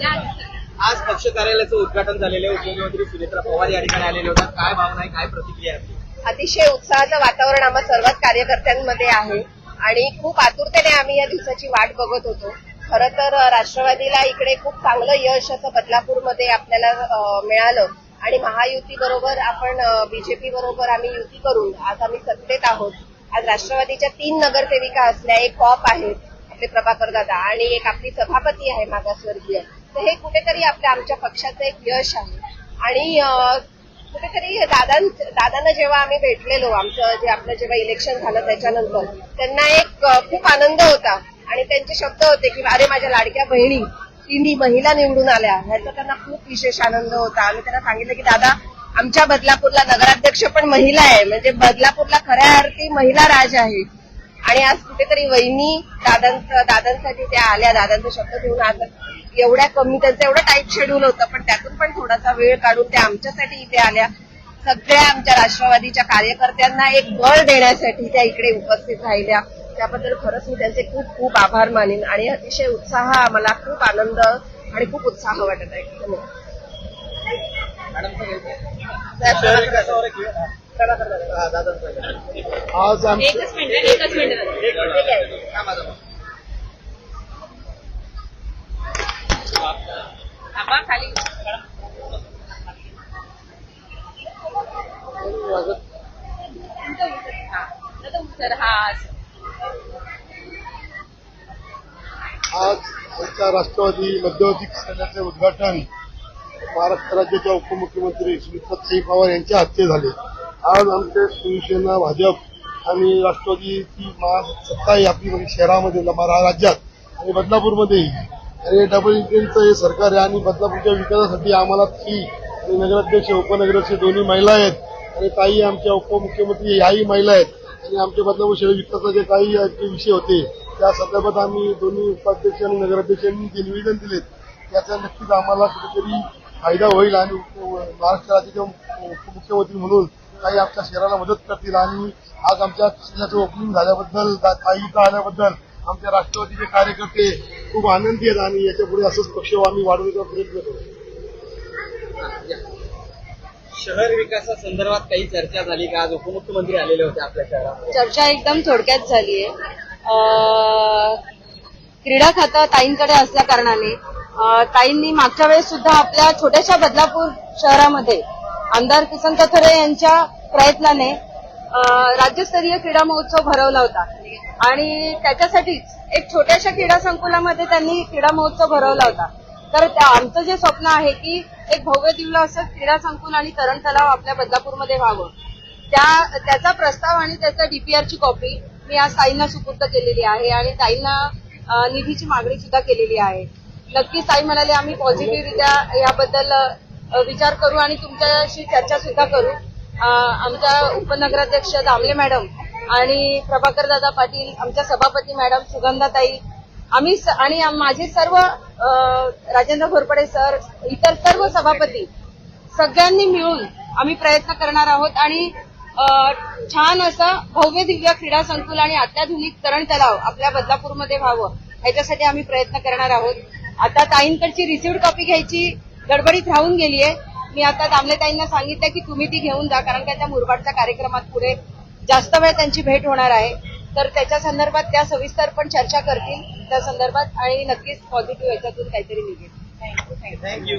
आज पक्ष कार्यालयाचं उद्घाटन झालेलं आहे. उपमुख्यमंत्री सुनेत्रा पवार या ठिकाणी आलेले होते. काय भावना आहे, काय प्रतिक्रिया आहे? अतिशय उत्साहाचं वातावरण आम्हा सर्वच कार्यकर्त्यांमध्ये आहे आणि खूप आतुरतेने आम्ही या दिवसाची वाट बघत होतो. खरं तर राष्ट्रवादीला इकडे खूप चांगलं यश असं बदलापूरमध्ये आपल्याला मिळालं आणि महायुती बरोबर आपण बीजेपी बरोबर आम्ही युती करून आज आम्ही सत्तेत आहोत. आज राष्ट्रवादीच्या 3 नगरसेविका असल्या, एक कॉप आहेत आपले प्रभाकर दादा आणि एक आपली सभापती आहे मागासवर्गीय. तर हे कुठेतरी आमच्या पक्षाचं एक यश आहे आणि कुठेतरी दादांना जेव्हा आम्ही भेटलेलो, आपलं जेव्हा इलेक्शन झालं त्याच्यानंतर त्यांना एक खूप आनंद होता आणि त्यांचे शब्द होते की अरे माझ्या लाडक्या बहिणी 3 महिला निवडून आल्या, ह्याचा त्यांना खूप विशेष आनंद होता. आम्ही त्यांना सांगितलं की दादा आमच्या बदलापूरला नगराध्यक्ष पण महिला आहे, म्हणजे बदलापूरला खऱ्या अर्थी महिला राज आहे. आणि आज कुठेतरी वहिनी दादांसाठी त्या आल्या, दादांचा शब्द घेऊन आज एवढ्या कमी, त्यांचं एवढं टाईट शेड्यूल होतं पण त्यातून पण थोडासा वेळ काढून त्या आमच्यासाठी इथे आल्या. सगळ्या आमच्या राष्ट्रवादीच्या कार्यकर्त्यांना एक बळ देण्यासाठी त्या इकडे उपस्थित राहिल्या. त्याबद्दल खरंच मी त्यांचे खूप खूप आभार मानेन आणि अतिशय उत्साह, आम्हाला खूप आनंद आणि खूप उत्साह वाटत आहे. आज आमच्या राष्ट्रवादी मध्यवर्ती सदनाचे उद्घाटन महाराष्ट्र राज्याच्या उपमुख्यमंत्री सुनेत्रा पवार यांच्या हस्ते झाले. आज आमचे शिवसेना, भाजप आणि राष्ट्रवादीची महासत्ता आहे आपली म्हणजे शहरामध्ये, राज्यात आणि बदलापूरमध्येही. आणि डबल इंजिनचं हे सरकार आहे आणि बदलापूरच्या विकासासाठी आम्हाला 3 आणि नगराध्यक्ष, उपनगराध्यक्ष दोन्ही महिला आहेत आणि काही आमच्या उपमुख्यमंत्री याही महिला आहेत. आणि आमच्या बदलापूर शहर विकासाचे काही विषय होते त्या संदर्भात आम्ही दोन्ही उपाध्यक्ष आणि नगराध्यक्षांनी जे निवेदन दिलेत त्याचा नक्कीच आम्हाला कुठेतरी फायदा होईल आणि महाराष्ट्र राज्याचे उपमुख्यमंत्री म्हणून काही आमच्या शहराला मदत करतील. आणि आज आमच्या पक्षाचं ओपनिंग झाल्याबद्दल, काही इथं आल्याबद्दल आमच्या राष्ट्रवादीचे कार्यकर्ते खूप आनंदी आहेत आणि याच्यापुढे असंच पक्ष आम्ही वाढवण्याचा प्रयत्न करू. शहर विकासासंदर्भात काही चर्चा झाली का? आज उपमुख्यमंत्री आलेले होते आपल्या शहरात. चर्चा एकदम थोडक्यात झालीय. क्रीडा खातं ताईंकडे असल्या कारणाने ताईंनी मागच्या वेळेस सुद्धा आपल्या छोट्याशा बदलापूर शहरामध्ये आमदार किसन कथोरे यांच्या प्रयत्नाने राज्यस्तरीय क्रीडा महोत्सव भरवला होता आणि त्याच्यासाठीच एक छोट्याशा क्रीडा संकुलामध्ये त्यांनी क्रीडा महोत्सव भरवला होता. तर आमचं जे स्वप्न आहे की एक भव्य दिव्य असं क्रीडा संकुल आणि तरण तलाव आपल्या बदलापूरमध्ये व्हावं, त्याचा प्रस्ताव आणि त्याचा डीपीआरची कॉपी मी आज ताईंना सुपूर्द केलेली आहे आणि ताईंना निधीची मागणी सुद्धा केलेली आहे. नक्कीच ताई म्हणाले आम्ही पॉझिटिव्हरित्या याबद्दल विचार करू आणि तुमच्याशी चर्चा सुद्धा करू. आमच्या उपनगराध्यक्ष दामले मॅडम आणि प्रभाकर दादा पाटील, आमच्या सभापती मॅडम सुगंधाताई, आम्ही आणि माझे सर्व राजेंद्र घोरपडे सर, इतर सर्व सभापती सगळ्यांनी मिळून आम्ही प्रयत्न करणार आहोत आणि छान असं भव्य दिव्य क्रीडा संकुल आणि अत्याधुनिक तरण तलाव आपल्या बदलापूरमध्ये व्हावं याच्यासाठी आम्ही प्रयत्न करणार आहोत. आता ताईंकडची रिसिव्ड कॉपी घ्यायची गडबडीत राहून गेलीये. मी आता दामले ताईंना सांगितलं की तुम्ही ती घेऊन जा, कारण का त्या मुरबाडच्या कार्यक्रमात पुढे जास्त वेळ त्यांची भेट होणार आहे. तर त्याच्या संदर्भात त्या सविस्तर पण चर्चा करतील त्या संदर्भात आणि नक्कीच पॉझिटिव्ह याच्यातून काहीतरी निघेल. थँक्यू. थँक्यू.